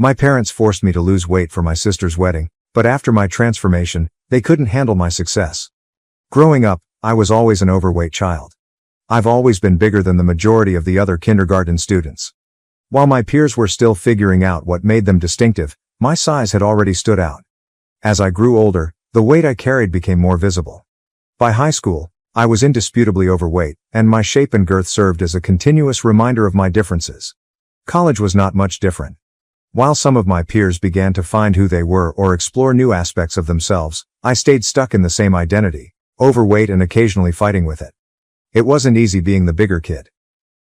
My parents forced me to lose weight for my sister's wedding, but after my transformation, they couldn't handle my success. Growing up, I was always an overweight child. I've always been bigger than the majority of the other kindergarten students. While my peers were still figuring out what made them distinctive, my size had already stood out. As I grew older, the weight I carried became more visible. By high school, I was indisputably overweight, and my shape and girth served as a continuous reminder of my differences. College was not much different. While some of my peers began to find who they were or explore new aspects of themselves, I stayed stuck in the same identity, overweight and occasionally fighting with it. It wasn't easy being the bigger kid.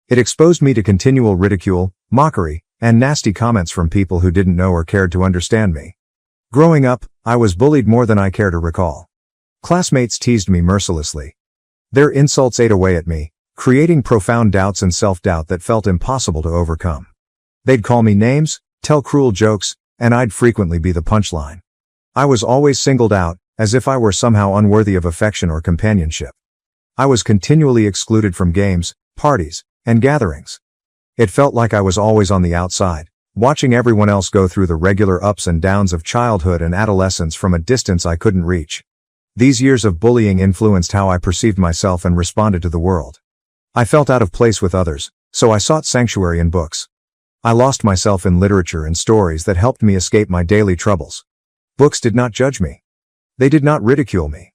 It exposed me to continual ridicule, mockery, and nasty comments from people who didn't know or cared to understand me. Growing up, I was bullied more than I care to recall. Classmates teased me mercilessly. Their insults ate away at me, creating profound doubts and self-doubt that felt impossible to overcome. They'd call me names, tell cruel jokes, and I'd frequently be the punchline. I was always singled out, as if I were somehow unworthy of affection or companionship. I was continually excluded from games, parties, and gatherings. It felt like I was always on the outside, watching everyone else go through the regular ups and downs of childhood and adolescence from a distance I couldn't reach. These years of bullying influenced how I perceived myself and responded to the world. I felt out of place with others, so I sought sanctuary in books. I lost myself in literature and stories that helped me escape my daily troubles. Books did not judge me. They did not ridicule me.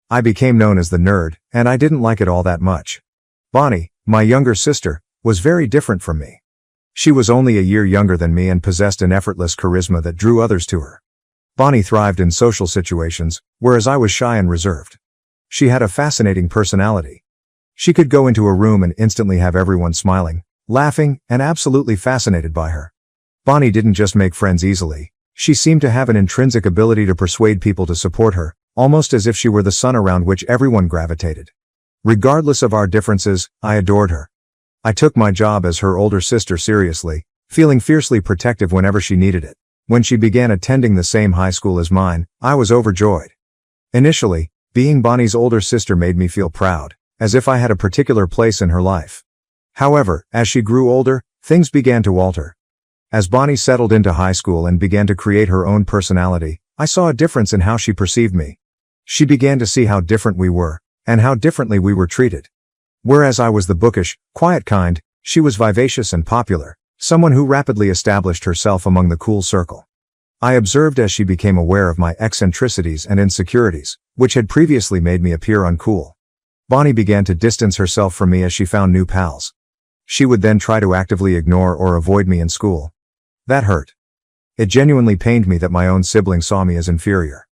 I became known as the nerd, and I didn't like it all that much. Bonnie, my younger sister, was very different from me. She was only a year younger than me and possessed an effortless charisma that drew others to her. Bonnie thrived in social situations, whereas I was shy and reserved. She had a fascinating personality. She could go into a room and instantly have everyone smiling, laughing, and absolutely fascinated by her. Bonnie didn't just make friends easily. She seemed to have an intrinsic ability to persuade people to support her, almost as if she were the sun around which everyone gravitated. Regardless of our differences, I adored her. I took my job as her older sister seriously, feeling fiercely protective whenever she needed it. When she began attending the same high school as mine, I was overjoyed. Initially, being Bonnie's older sister made me feel proud, as if I had a particular place in her life. However, as she grew older, things began to alter. As Bonnie settled into high school and began to create her own personality, I saw a difference in how she perceived me. She began to see how different we were, and how differently we were treated. Whereas I was the bookish, quiet kind, she was vivacious and popular, someone who rapidly established herself among the cool circle. I observed as she became aware of my eccentricities and insecurities, which had previously made me appear uncool. Bonnie began to distance herself from me as she found new pals. She would then try to actively ignore or avoid me in school. That hurt. It genuinely pained me that my own siblings saw me as inferior.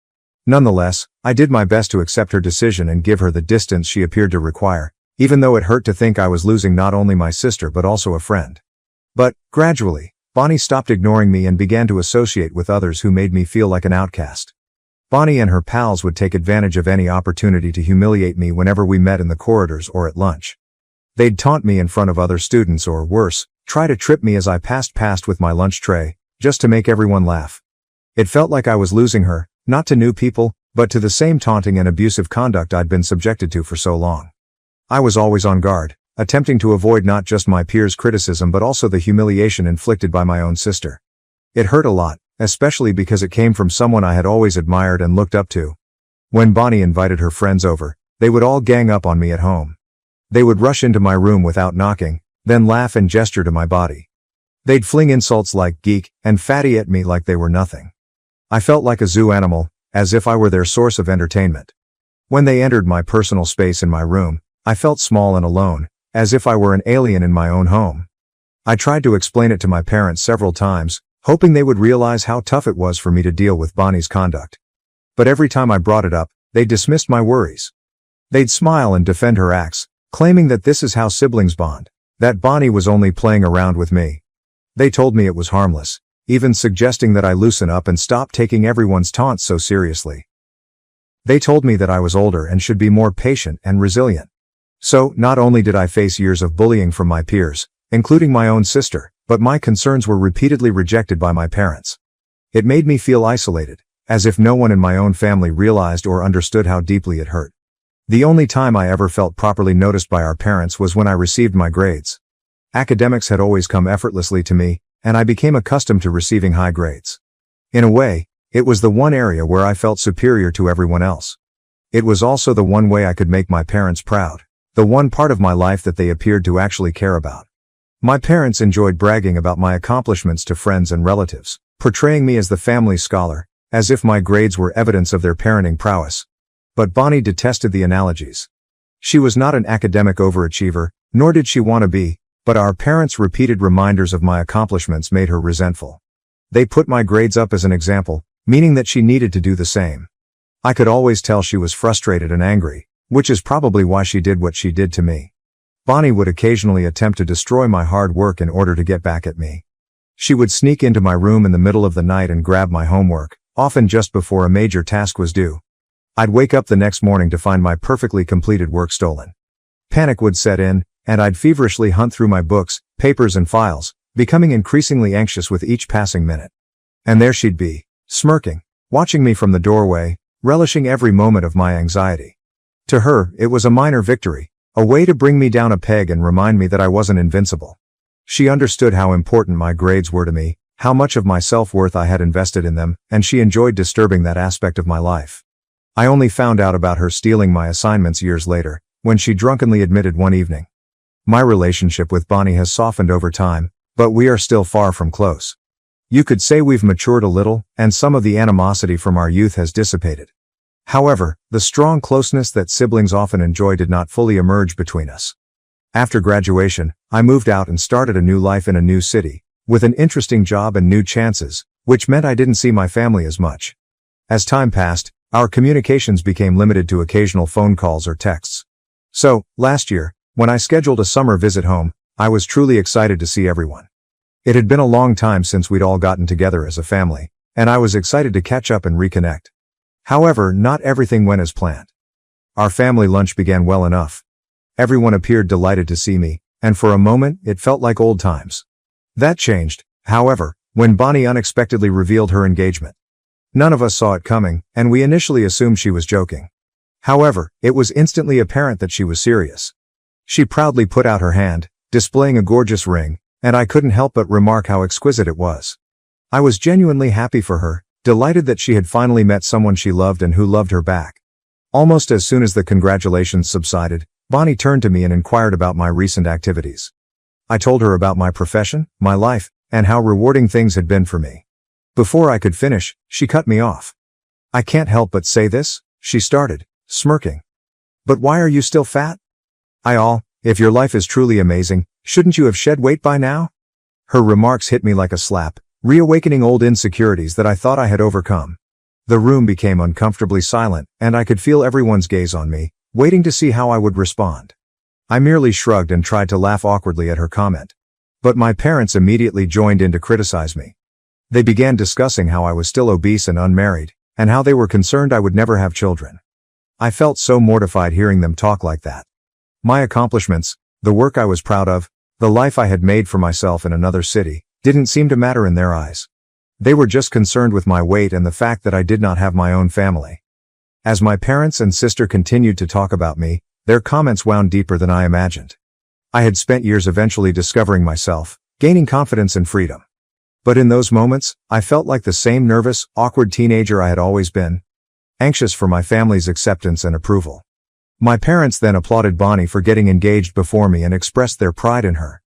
Nonetheless, I did my best to accept her decision and give her the distance she appeared to require, even though it hurt to think I was losing not only my sister but also a friend. But, gradually, Bonnie stopped ignoring me and began to associate with others who made me feel like an outcast. Bonnie and her pals would take advantage of any opportunity to humiliate me whenever we met in the corridors or at lunch. They'd taunt me in front of other students or, worse, try to trip me as I passed past with my lunch tray, just to make everyone laugh. It felt like I was losing her, not to new people, but to the same taunting and abusive conduct I'd been subjected to for so long. I was always on guard, attempting to avoid not just my peers' criticism but also the humiliation inflicted by my own sister. It hurt a lot, especially because it came from someone I had always admired and looked up to. When Bonnie invited her friends over, they would all gang up on me at home. They would rush into my room without knocking, then laugh and gesture to my body. They'd fling insults like geek and fatty at me like they were nothing. I felt like a zoo animal, as if I were their source of entertainment. When they entered my personal space in my room, I felt small and alone, as if I were an alien in my own home. I tried to explain it to my parents several times, hoping they would realize how tough it was for me to deal with Bonnie's conduct. But every time I brought it up, they dismissed my worries. They'd smile and defend her acts, claiming that this is how siblings bond, that Bonnie was only playing around with me. They told me it was harmless, even suggesting that I loosen up and stop taking everyone's taunts so seriously. They told me that I was older and should be more patient and resilient. So, not only did I face years of bullying from my peers, including my own sister, but my concerns were repeatedly rejected by my parents. It made me feel isolated, as if no one in my own family realized or understood how deeply it hurt. The only time I ever felt properly noticed by our parents was when I received my grades. Academics had always come effortlessly to me, and I became accustomed to receiving high grades. In a way, it was the one area where I felt superior to everyone else. It was also the one way I could make my parents proud, the one part of my life that they appeared to actually care about. My parents enjoyed bragging about my accomplishments to friends and relatives, portraying me as the family scholar, as if my grades were evidence of their parenting prowess. But Bonnie detested the analogies. She was not an academic overachiever, nor did she want to be, but our parents' repeated reminders of my accomplishments made her resentful. They put my grades up as an example, meaning that she needed to do the same. I could always tell she was frustrated and angry, which is probably why she did what she did to me. Bonnie would occasionally attempt to destroy my hard work in order to get back at me. She would sneak into my room in the middle of the night and grab my homework, often just before a major task was due. I'd wake up the next morning to find my perfectly completed work stolen. Panic would set in, and I'd feverishly hunt through my books, papers and files, becoming increasingly anxious with each passing minute. And there she'd be, smirking, watching me from the doorway, relishing every moment of my anxiety. To her, it was a minor victory, a way to bring me down a peg and remind me that I wasn't invincible. She understood how important my grades were to me, how much of my self-worth I had invested in them, and she enjoyed disturbing that aspect of my life. I only found out about her stealing my assignments years later, when she drunkenly admitted one evening. My relationship with Bonnie has softened over time, but we are still far from close. You could say we've matured a little, and some of the animosity from our youth has dissipated. However, the strong closeness that siblings often enjoy did not fully emerge between us. After graduation, I moved out and started a new life in a new city, with an interesting job and new chances, which meant I didn't see my family as much. As time passed, our communications became limited to occasional phone calls or texts. So, last year, when I scheduled a summer visit home, I was truly excited to see everyone. It had been a long time since we'd all gotten together as a family, and I was excited to catch up and reconnect. However, not everything went as planned. Our family lunch began well enough. Everyone appeared delighted to see me, and for a moment, it felt like old times. That changed, however, when Bonnie unexpectedly revealed her engagement. None of us saw it coming, and we initially assumed she was joking. However, it was instantly apparent that she was serious. She proudly put out her hand, displaying a gorgeous ring, and I couldn't help but remark how exquisite it was. I was genuinely happy for her, delighted that she had finally met someone she loved and who loved her back. Almost as soon as the congratulations subsided, Bonnie turned to me and inquired about my recent activities. I told her about my profession, my life, and how rewarding things had been for me. Before I could finish, she cut me off. "I can't help but say this," she started, smirking. "But why are you still fat? If your life is truly amazing, shouldn't you have shed weight by now?" Her remarks hit me like a slap, reawakening old insecurities that I thought I had overcome. The room became uncomfortably silent, and I could feel everyone's gaze on me, waiting to see how I would respond. I merely shrugged and tried to laugh awkwardly at her comment. But my parents immediately joined in to criticize me. They began discussing how I was still obese and unmarried, and how they were concerned I would never have children. I felt so mortified hearing them talk like that. My accomplishments, the work I was proud of, the life I had made for myself in another city, didn't seem to matter in their eyes. They were just concerned with my weight and the fact that I did not have my own family. As my parents and sister continued to talk about me, their comments wound deeper than I imagined. I had spent years eventually discovering myself, gaining confidence and freedom. But in those moments, I felt like the same nervous, awkward teenager I had always been, anxious for my family's acceptance and approval. My parents then applauded Bonnie for getting engaged before me and expressed their pride in her.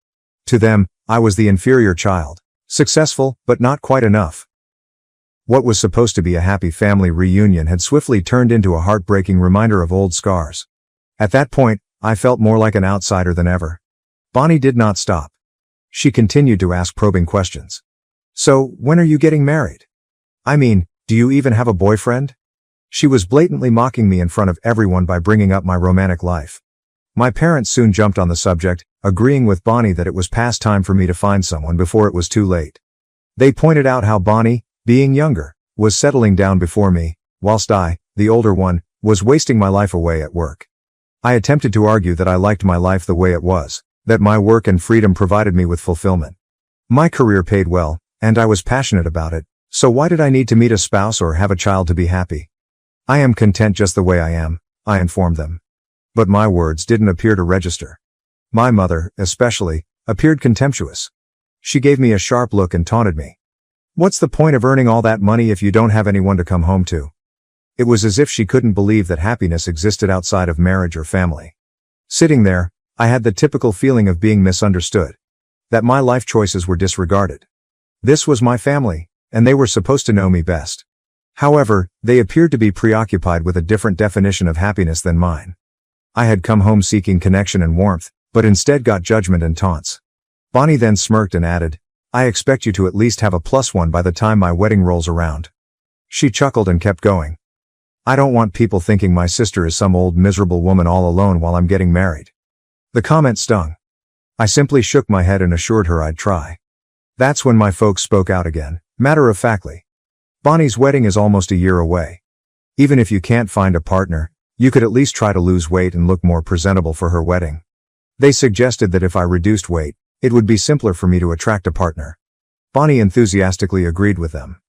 To them, I was the inferior child, successful, but not quite enough. What was supposed to be a happy family reunion had swiftly turned into a heartbreaking reminder of old scars. At that point, I felt more like an outsider than ever. Bonnie did not stop. She continued to ask probing questions. "So, when are you getting married? Do you even have a boyfriend?" She was blatantly mocking me in front of everyone by bringing up my romantic life. My parents soon jumped on the subject, agreeing with Bonnie that it was past time for me to find someone before it was too late. They pointed out how Bonnie, being younger, was settling down before me, whilst I, the older one, was wasting my life away at work. I attempted to argue that I liked my life the way it was, that my work and freedom provided me with fulfillment. My career paid well, and I was passionate about it, so why did I need to meet a spouse or have a child to be happy? "I am content just the way I am," I informed them. But my words didn't appear to register. My mother, especially, appeared contemptuous. She gave me a sharp look and taunted me. What's the point of earning all that money if you don't have anyone to come home to? It was as if she couldn't believe that happiness existed outside of marriage or family. Sitting there, I had the typical feeling of being misunderstood. That my life choices were disregarded. This was my family, and they were supposed to know me best. However, they appeared to be preoccupied with a different definition of happiness than mine. I had come home seeking connection and warmth, but instead got judgment and taunts. Bonnie then smirked and added, "I expect you to at least have a +1 by the time my wedding rolls around." She chuckled and kept going. I don't want people thinking my sister is some old miserable woman all alone while I'm getting married. The comment stung. I simply shook my head and assured her I'd try. That's when my folks spoke out again, matter-of-factly. Bonnie's wedding is almost a year away. Even if you can't find a partner, you could at least try to lose weight and look more presentable for her wedding. They suggested that if I reduced weight, it would be simpler for me to attract a partner. Bonnie enthusiastically agreed with them.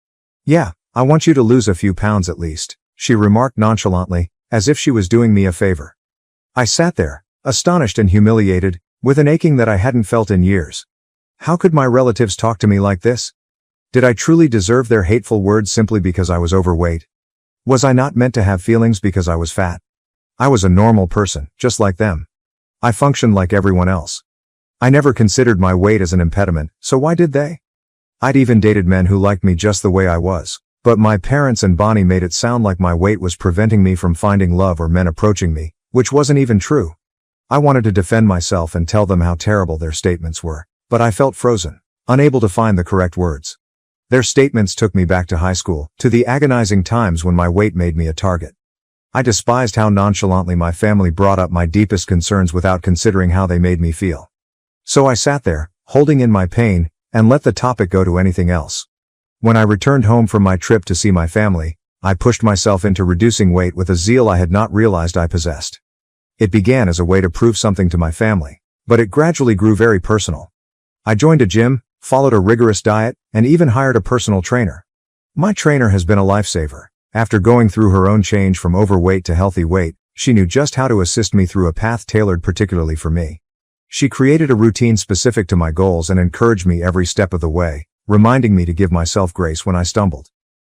"Yeah, I want you to lose a few pounds at least," she remarked nonchalantly, as if she was doing me a favor. I sat there, astonished and humiliated, with an aching that I hadn't felt in years. How could my relatives talk to me like this? Did I truly deserve their hateful words simply because I was overweight? Was I not meant to have feelings because I was fat? I was a normal person, just like them. I functioned like everyone else. I never considered my weight as an impediment, so why did they? I'd even dated men who liked me just the way I was, but my parents and Bonnie made it sound like my weight was preventing me from finding love or men approaching me, which wasn't even true. I wanted to defend myself and tell them how terrible their statements were, but I felt frozen, unable to find the correct words. Their statements took me back to high school, to the agonizing times when my weight made me a target. I despised how nonchalantly my family brought up my deepest concerns without considering how they made me feel. So I sat there, holding in my pain, and let the topic go to anything else. When I returned home from my trip to see my family, I pushed myself into reducing weight with a zeal I had not realized I possessed. It began as a way to prove something to my family, but it gradually grew very personal. I joined a gym, followed a rigorous diet, and even hired a personal trainer. My trainer has been a lifesaver. After going through her own change from overweight to healthy weight, she knew just how to assist me through a path tailored particularly for me. She created a routine specific to my goals and encouraged me every step of the way, reminding me to give myself grace when I stumbled.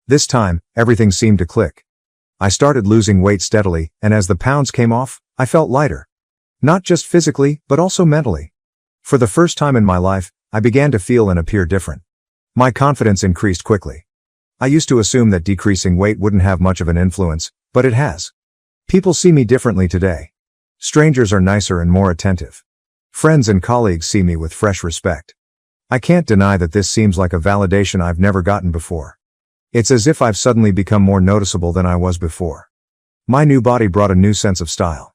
This time, everything seemed to click. I started losing weight steadily, and as the pounds came off, I felt lighter. Not just physically, but also mentally. For the first time in my life, I began to feel and appear different. My confidence increased quickly. I used to assume that decreasing weight wouldn't have much of an influence, but it has. People see me differently today. Strangers are nicer and more attentive. Friends and colleagues see me with fresh respect. I can't deny that this seems like a validation I've never gotten before. It's as if I've suddenly become more noticeable than I was before. My new body brought a new sense of style.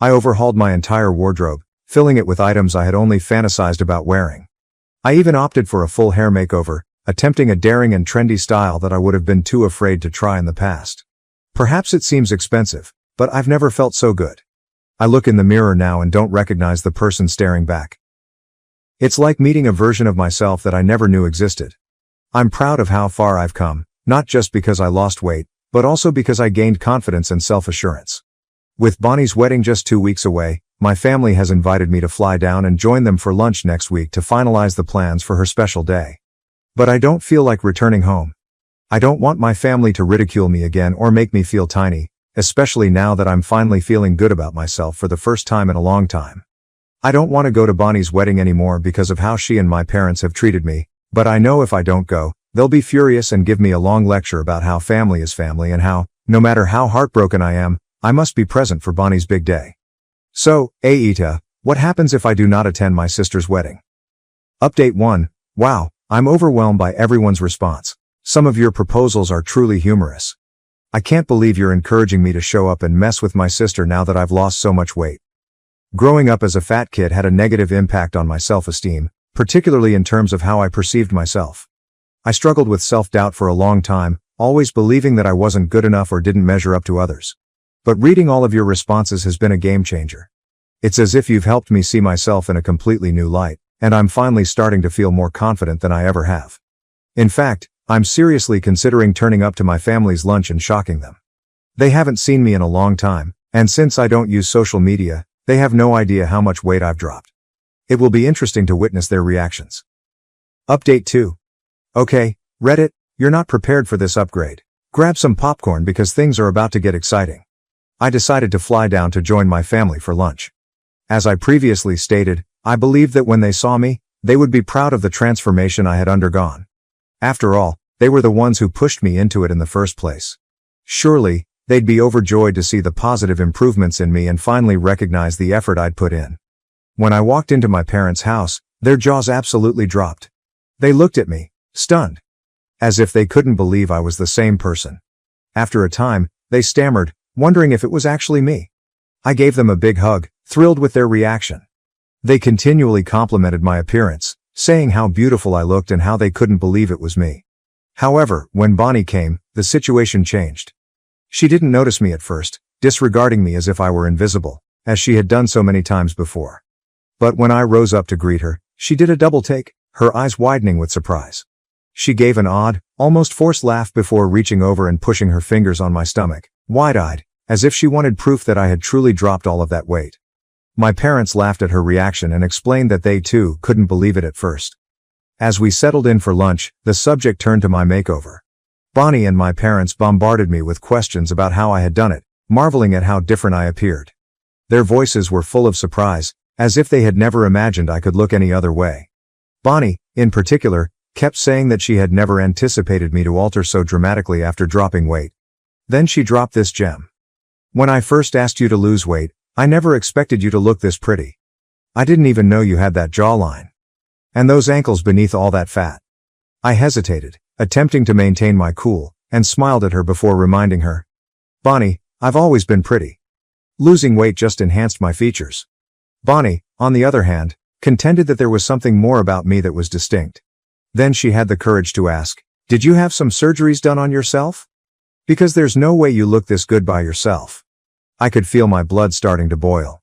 I overhauled my entire wardrobe, filling it with items I had only fantasized about wearing. I even opted for a full hair makeover, attempting a daring and trendy style that I would have been too afraid to try in the past. Perhaps it seems expensive, but I've never felt so good. I look in the mirror now and don't recognize the person staring back. It's like meeting a version of myself that I never knew existed. I'm proud of how far I've come, not just because I lost weight, but also because I gained confidence and self-assurance. With Bonnie's wedding just 2 weeks away, my family has invited me to fly down and join them for lunch next week to finalize the plans for her special day. But I don't feel like returning home. I don't want my family to ridicule me again or make me feel tiny, especially now that I'm finally feeling good about myself for the first time in a long time. I don't want to go to Bonnie's wedding anymore because of how she and my parents have treated me, but I know if I don't go, they'll be furious and give me a long lecture about how family is family and how, no matter how heartbroken I am, I must be present for Bonnie's big day. So, AITA, what happens if I do not attend my sister's wedding? Update 1. Wow, I'm overwhelmed by everyone's response. Some of your proposals are truly humorous. I can't believe you're encouraging me to show up and mess with my sister now that I've lost so much weight. Growing up as a fat kid had a negative impact on my self-esteem, particularly in terms of how I perceived myself. I struggled with self-doubt for a long time, always believing that I wasn't good enough or didn't measure up to others. But reading all of your responses has been a game changer. It's as if you've helped me see myself in a completely new light, and I'm finally starting to feel more confident than I ever have. In fact, I'm seriously considering turning up to my family's lunch and shocking them. They haven't seen me in a long time, and since I don't use social media, they have no idea how much weight I've dropped. It will be interesting to witness their reactions. Update 2. Okay, Reddit, you're not prepared for this upgrade. Grab some popcorn because things are about to get exciting. I decided to fly down to join my family for lunch. As I previously stated, I believed that when they saw me, they would be proud of the transformation I had undergone. After all, they were the ones who pushed me into it in the first place. Surely, they'd be overjoyed to see the positive improvements in me and finally recognize the effort I'd put in. When I walked into my parents' house, their jaws absolutely dropped. They looked at me, stunned, as if they couldn't believe I was the same person. After a time, they stammered, wondering if it was actually me. I gave them a big hug, thrilled with their reaction. They continually complimented my appearance, saying how beautiful I looked and how they couldn't believe it was me. However, when Bonnie came, the situation changed. She didn't notice me at first, disregarding me as if I were invisible, as she had done so many times before. But when I rose up to greet her, she did a double take, her eyes widening with surprise. She gave an odd, almost forced laugh before reaching over and pushing her fingers on my stomach, wide-eyed, as if she wanted proof that I had truly dropped all of that weight. My parents laughed at her reaction and explained that they too couldn't believe it at first. As we settled in for lunch, the subject turned to my makeover. Bonnie and my parents bombarded me with questions about how I had done it, marveling at how different I appeared. Their voices were full of surprise, as if they had never imagined I could look any other way. Bonnie, in particular, kept saying that she had never anticipated me to alter so dramatically after dropping weight. Then she dropped this gem. When I first asked you to lose weight, I never expected you to look this pretty. I didn't even know you had that jawline. And those ankles beneath all that fat. I hesitated, attempting to maintain my cool, and smiled at her before reminding her. Bonnie, I've always been pretty. Losing weight just enhanced my features. Bonnie, on the other hand, contended that there was something more about me that was distinct. Then she had the courage to ask, did you have some surgeries done on yourself? Because there's no way you look this good by yourself. I could feel my blood starting to boil.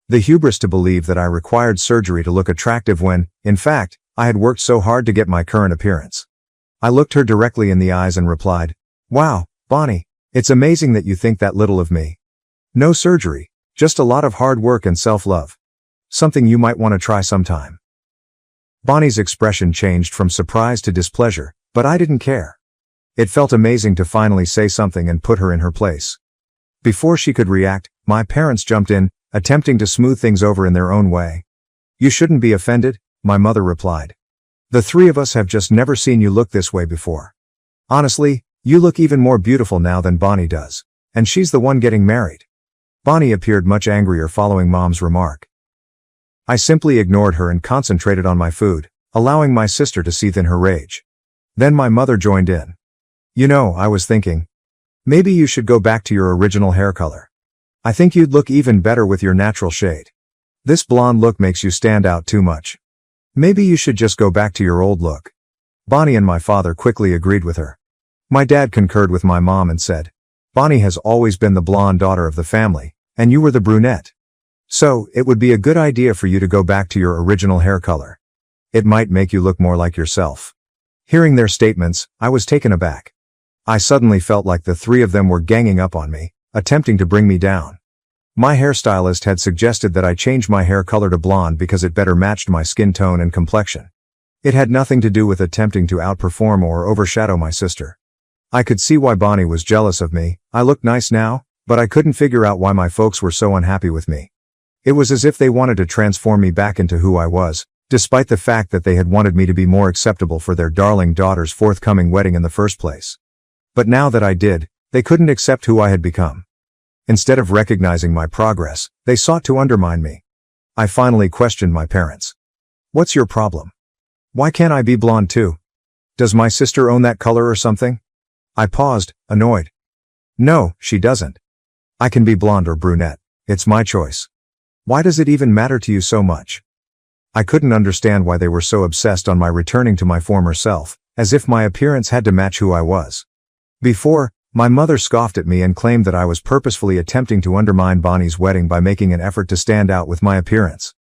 The hubris to believe that I required surgery to look attractive when, in fact, I had worked so hard to get my current appearance. I looked her directly in the eyes and replied, wow, Bonnie, it's amazing that you think that little of me. No surgery, just a lot of hard work and self-love. Something you might want to try sometime. Bonnie's expression changed from surprise to displeasure, but I didn't care. It felt amazing to finally say something and put her in her place. Before she could react, my parents jumped in, attempting to smooth things over in their own way. You shouldn't be offended, my mother replied. The three of us have just never seen you look this way before. Honestly, you look even more beautiful now than Bonnie does, and she's the one getting married. Bonnie appeared much angrier following Mom's remark. I simply ignored her and concentrated on my food, allowing my sister to seethe in her rage. Then my mother joined in. You know, I was thinking, maybe you should go back to your original hair color. I think you'd look even better with your natural shade. This blonde look makes you stand out too much. Maybe you should just go back to your old look. Bonnie and my father quickly agreed with her. My dad concurred with my mom and said, Bonnie has always been the blonde daughter of the family, and you were the brunette. So, it would be a good idea for you to go back to your original hair color. It might make you look more like yourself. Hearing their statements, I was taken aback. I suddenly felt like the three of them were ganging up on me, attempting to bring me down. My hairstylist had suggested that I change my hair color to blonde because it better matched my skin tone and complexion. It had nothing to do with attempting to outperform or overshadow my sister. I could see why Bonnie was jealous of me. I looked nice now, but I couldn't figure out why my folks were so unhappy with me. It was as if they wanted to transform me back into who I was, despite the fact that they had wanted me to be more acceptable for their darling daughter's forthcoming wedding in the first place. But now that I did, they couldn't accept who I had become. Instead of recognizing my progress, they sought to undermine me. I finally questioned my parents. What's your problem? Why can't I be blonde too? Does my sister own that color or something? I paused, annoyed. No, she doesn't. I can be blonde or brunette. It's my choice. Why does it even matter to you so much? I couldn't understand why they were so obsessed on my returning to my former self, as if my appearance had to match who I was. Before, my mother scoffed at me and claimed that I was purposefully attempting to undermine Bonnie's wedding by making an effort to stand out with my appearance.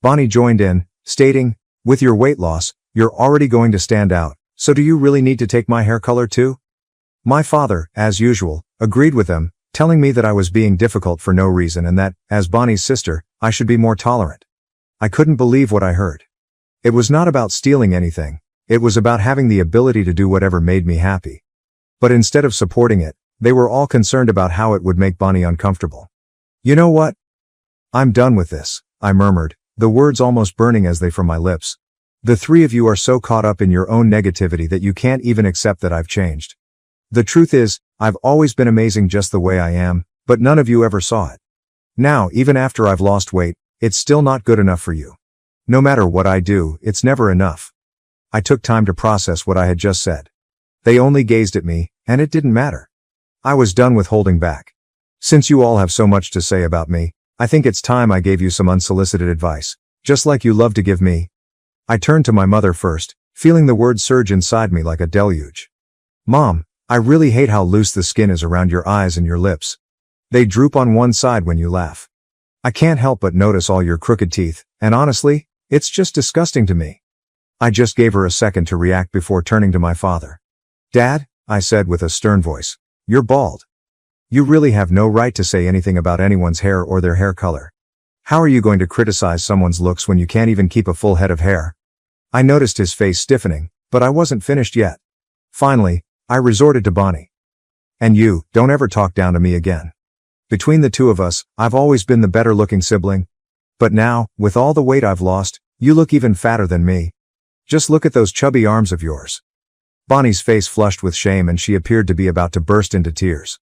Bonnie joined in, stating, with your weight loss, you're already going to stand out, so do you really need to take my hair color too? My father, as usual, agreed with them, telling me that I was being difficult for no reason and that, as Bonnie's sister, I should be more tolerant. I couldn't believe what I heard. It was not about stealing anything, It was about having the ability to do whatever made me happy. But instead of supporting it, they were all concerned about how it would make Bonnie uncomfortable. "You know what? I'm done with this," I murmured, the words almost burning as they from my lips. "The three of you are so caught up in your own negativity that you can't even accept that I've changed. The truth is, I've always been amazing just the way I am, but none of you ever saw it. Now, even after I've lost weight, it's still not good enough for you. No matter what I do, it's never enough." I took time to process what I had just said. They only gazed at me, and it didn't matter. I was done with holding back. "Since you all have so much to say about me, I think it's time I gave you some unsolicited advice, just like you love to give me." I turned to my mother first, feeling the words surge inside me like a deluge. "Mom, I really hate how loose the skin is around your eyes and your lips. They droop on one side when you laugh. I can't help but notice all your crooked teeth, and honestly, it's just disgusting to me." I just gave her a second to react before turning to my father. "Dad," I said with a stern voice, "you're bald. You really have no right to say anything about anyone's hair or their hair color. How are you going to criticize someone's looks when you can't even keep a full head of hair?" I noticed his face stiffening, but I wasn't finished yet. Finally, I resorted to Bonnie. "And you, don't ever talk down to me again. Between the two of us, I've always been the better-looking sibling. But now, with all the weight I've lost, you look even fatter than me. Just look at those chubby arms of yours." Bonnie's face flushed with shame and she appeared to be about to burst into tears.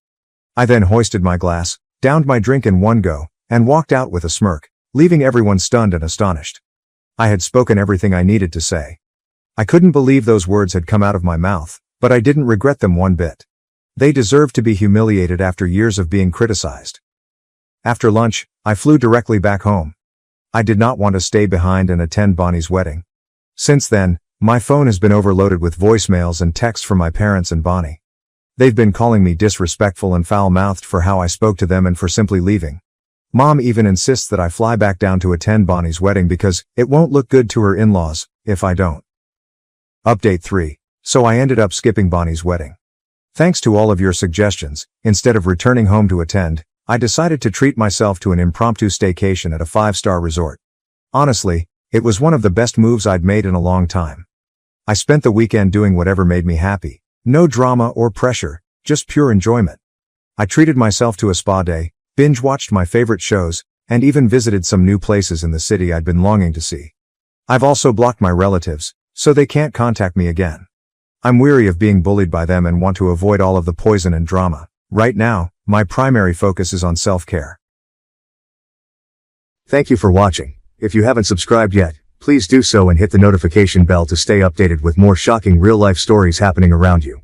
I then hoisted my glass, downed my drink in one go, and walked out with a smirk, leaving everyone stunned and astonished. I had spoken everything I needed to say. I couldn't believe those words had come out of my mouth, but I didn't regret them one bit. They deserved to be humiliated after years of being criticized. After lunch, I flew directly back home. I did not want to stay behind and attend Bonnie's wedding. Since then, my phone has been overloaded with voicemails and texts from my parents and Bonnie. They've been calling me disrespectful and foul-mouthed for how I spoke to them and for simply leaving. Mom even insists that I fly back down to attend Bonnie's wedding because it won't look good to her in-laws if I don't. Update 3. So I ended up skipping Bonnie's wedding. Thanks to all of your suggestions, instead of returning home to attend, I decided to treat myself to an impromptu staycation at a 5-star resort. Honestly, it was one of the best moves I'd made in a long time. I spent the weekend doing whatever made me happy. No drama or pressure, just pure enjoyment. I treated myself to a spa day, binge-watched my favorite shows, and even visited some new places in the city I'd been longing to see. I've also blocked my relatives, so they can't contact me again. I'm weary of being bullied by them and want to avoid all of the poison and drama. Right now, my primary focus is on self-care. Thank you for watching. If you haven't subscribed yet, please do so and hit the notification bell to stay updated with more shocking real-life stories happening around you.